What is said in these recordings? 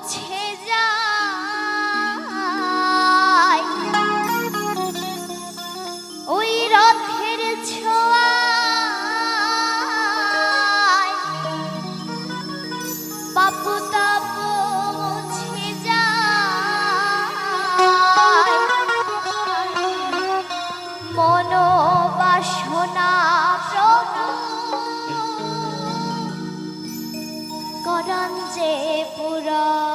মুছে যায় ওই রথের ছোঁয়ায়, পাপ তাপ মুছে যায় মনোবাসনা প্রভু করান যে পুরায়।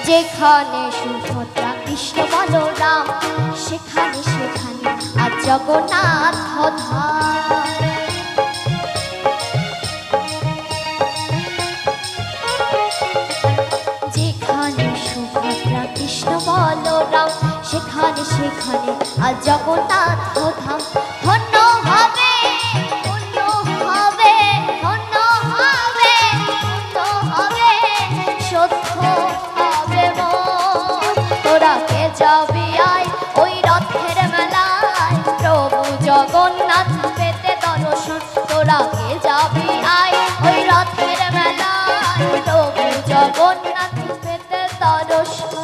যেখানে সুভদ্রা কৃষ্ণ বলরাম, সেখানে সেখানে আর জগন্নাথ ধাম। যেখানে সুভদ্রা কৃষ্ণ বলরাম, সেখানে সেখানে আর জগন্নাথ ধাম। ধন্য হবে ধন্য হবে ধন্য হবে ধন্য হবে সত্য হবে মন। তোরা কে যাবি আয় ওই রথের মেলায়, প্রভু জগন্নাথ পেতে দর্শন। তোরা কে যাবি আয় ওই রথের মেলায়, প্রভু জগন্নাথ পেতে দর্শন।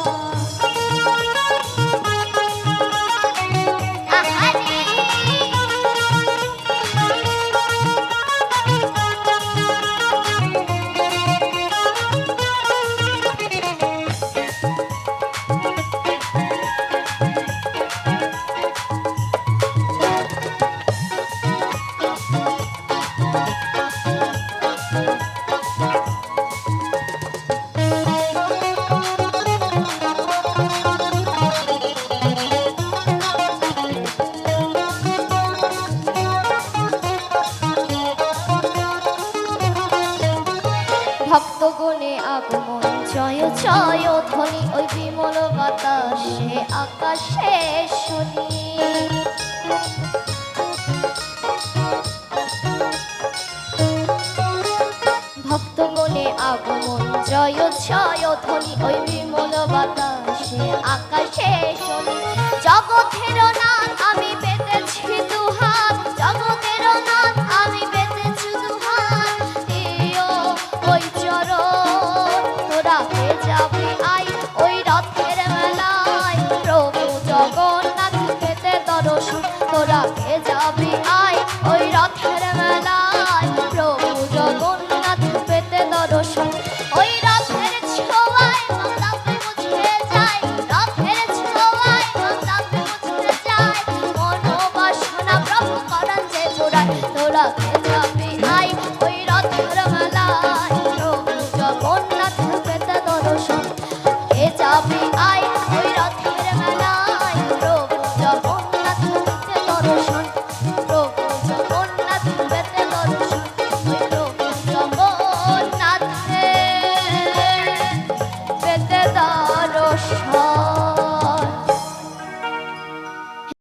ভক্তগণে আগমন জয় জয় ধ্বনি, ওই বিমল বাতাসে আকাশে শুনি। ভক্তগণে আগমন জয় জয় ধ্বনি, ওই বিমল বাতাসে আকাশে শুনি। জগতের নাথ আমি পেতেছি দুহাত, জগতের নাথ আমি পেতেছি দুহাত, দিও ওই চরণ। তোরা কে যাবি আই ওই রথের মেলায়, প্রভু জগন্নাথ পেতে দর্শন। তোরা কে যাবি আই ওই রথের মেলায়, প্রভু জগন্নাথ পেতে দর্শন। ওই রথের ছোঁয়ায় মন্দাপে মুছে যায়, রথের ছোঁয়ায় মন্দাপে মুছে যায় মনোবাসনা প্রভু করান যে পুরায়। তোরা